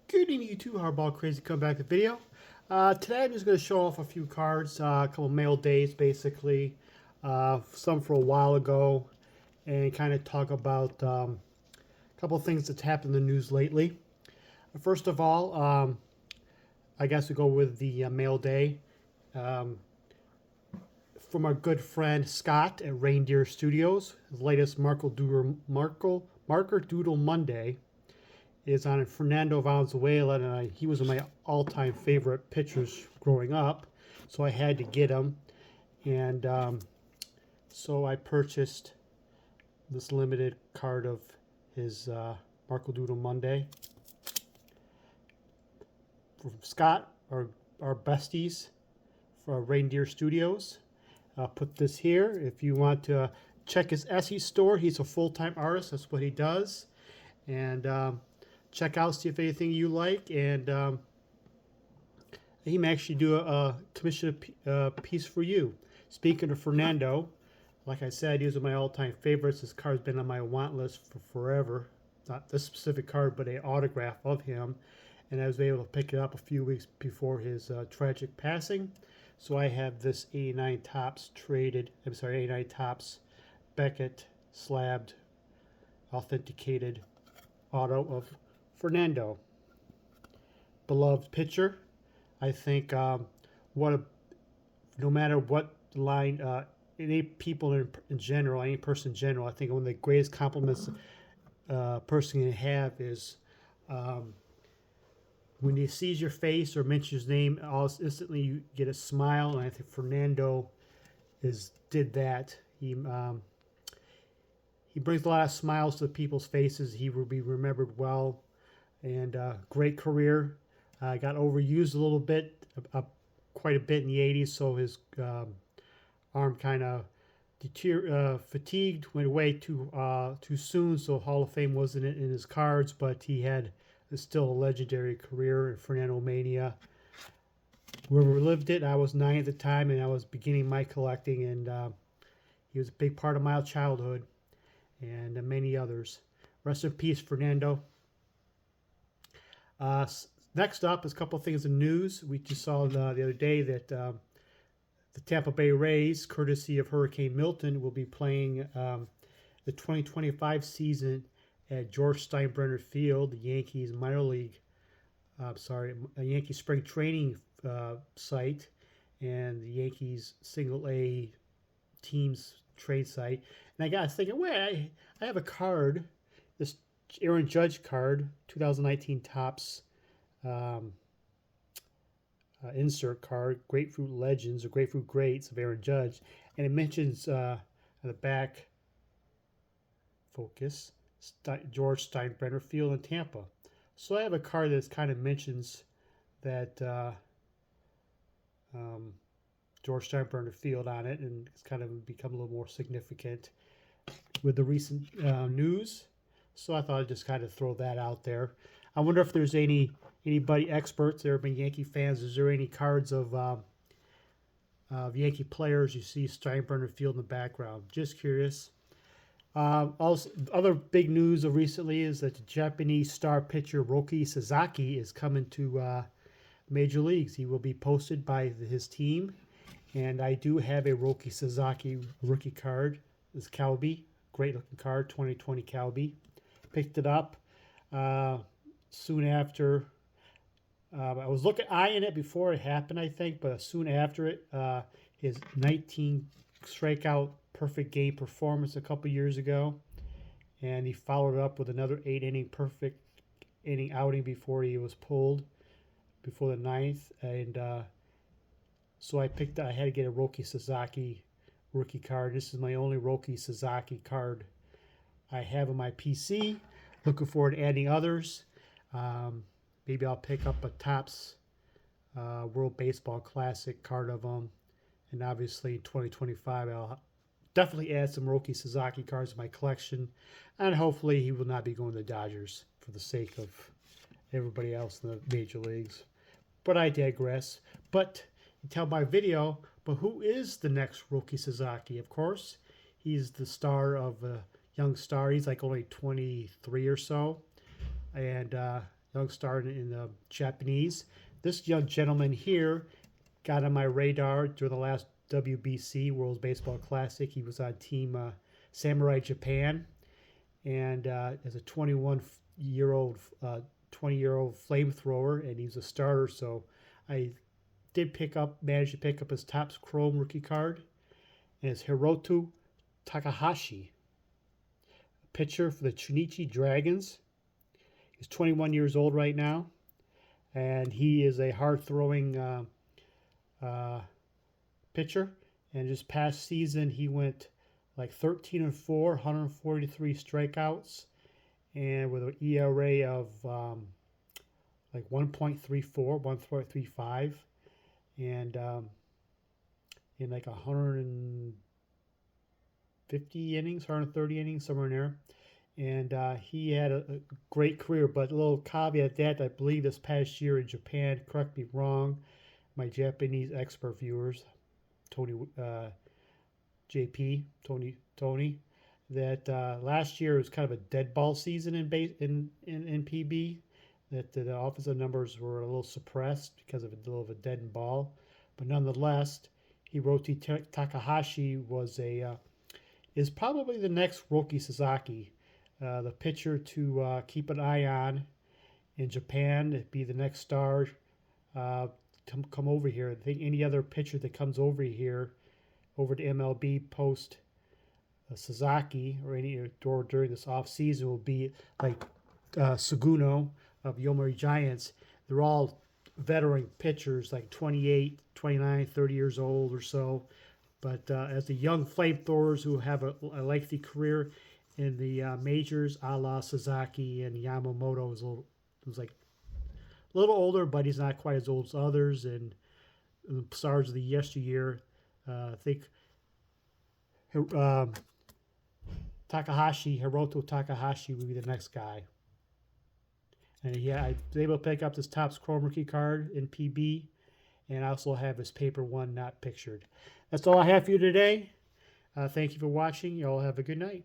Good evening, you two. Hardball Crazy come back to video. Today I'm just going to show off a few cards, a couple mail days basically, some for a while ago, and kind of talk about a couple of things that's happened in the news lately. First of all, I guess we go with the mail day from our good friend Scott at Reindeer Studios. His latest Marker Doodle Monday is on Fernando Valenzuela, and he was one of my all-time favorite pitchers growing up, so I had to get him, and so I purchased this limited card of his Marco Doodle Monday from Scott, our besties for Reindeer Studios. I'll put this here if you want to check his Etsy store. He's a full-time artist. That's what he does, and check out, see if anything you like, and he may actually do a commission piece for you. Speaking of Fernando, like I said, he was one of my all-time favorites. This card's been on my want list for forever. Not this specific card, but an autograph of him, and I was able to pick it up a few weeks before his tragic passing. So I have this 89 Topps 89 Topps Beckett slabbed authenticated auto of Fernando. Beloved pitcher. I think no matter what line, any people in general, any person in general, I think one of the greatest compliments a person can have is when he sees your face or mentions your name, instantly you get a smile, and I think Fernando did that. He brings a lot of smiles to people's faces. He will be remembered well, and great career. Got overused a little bit, quite a bit in the 80s, so his arm kind of fatigued, went away too soon, so Hall of Fame wasn't in his cards, but he had still a legendary career in Fernando Mania. Whoever lived it, I was 9 at the time, and I was beginning my collecting, and he was a big part of my childhood, and many others. Rest in peace, Fernando. Next up is a couple of things in news. We just saw the other day that the Tampa Bay Rays, courtesy of Hurricane Milton, will be playing the 2025 season at George Steinbrenner Field, the Yankees minor league, a Yankee spring training site, and the Yankees single A teams trade site. And I got thinking, wait, I have a card, this Aaron Judge card, 2019 Topps insert card, Grapefruit Legends or Grapefruit Greats of Aaron Judge, and it mentions on the back, focus, George Steinbrenner Field in Tampa. So I have a card that kind of mentions that George Steinbrenner Field on it, and it's kind of become a little more significant with the recent news. So I thought I'd just kind of throw that out there. I wonder if there's anybody experts there, been Yankee fans. Is there any cards of Yankee players you see Steinbrenner Field in the background? Just curious. Also, other big news of recently is that the Japanese star pitcher Roki Sasaki is coming to Major Leagues. He will be posted by his team, and I do have a Roki Sasaki rookie card. This Calby, great looking card, 2020 Calby. Picked it up soon after. I was eyeing it before it happened, I think, but soon after it, his 19 strikeout perfect game performance a couple years ago, and he followed it up with another 8-inning perfect inning outing before he was pulled before the ninth, and so I had to get a Roki Sasaki rookie card. This is my only Roki Sasaki card I have on my PC. Looking forward to adding others. Maybe I'll pick up a Topps World Baseball Classic card of them. And obviously, in 2025, I'll definitely add some Roki Sasaki cards to my collection. And hopefully, he will not be going to the Dodgers for the sake of everybody else in the major leagues. But I digress. But you tell by video, but who is the next Roki Sasaki? Of course, he's the star of a young star. He's like only 23 or so. And young star in the Japanese. This young gentleman here got on my radar during the last WBC, World Baseball Classic. He was on Team Samurai Japan, and as a 21-year-old 20-year-old flamethrower, and he's a starter. So I managed to pick up his Topps Chrome rookie card, and it's Hiroto Takahashi, pitcher for the Chunichi Dragons. He's 21 years old right now, and he is a hard-throwing pitcher. And this past season, he went like 13-4, 143 strikeouts, and with an ERA of like 1.34, 1.35, and in like 150 innings, 130 innings, somewhere in there. And he had a great career, but a little caveat that I believe this past year in Japan, correct me wrong, my Japanese expert viewers, Tony, JP, Tony, that last year was kind of a dead ball season in PB. That the offensive numbers were a little suppressed because of a little of a dead ball, but nonetheless, Hiroto Takahashi is probably the next Roki Sasaki, the pitcher to keep an eye on in Japan. It'd be the next star. Come over here. I think any other pitcher that comes over here, over to MLB post Sasaki or during this off season will be like Suguno of Yomiuri Giants. They're all veteran pitchers, like 28, 29, 30 years old or so. But as the young flamethrowers who have a lengthy career in the majors, a la Sasaki and Yamamoto, was like a little older, but he's not quite as old as others. And the stars of the yesteryear, I think Hiroto Takahashi would be the next guy. And I was able to pick up this Topps Chrome rookie card in PB, and I also have his paper one not pictured. That's all I have for you today. Thank you for watching. You all have a good night.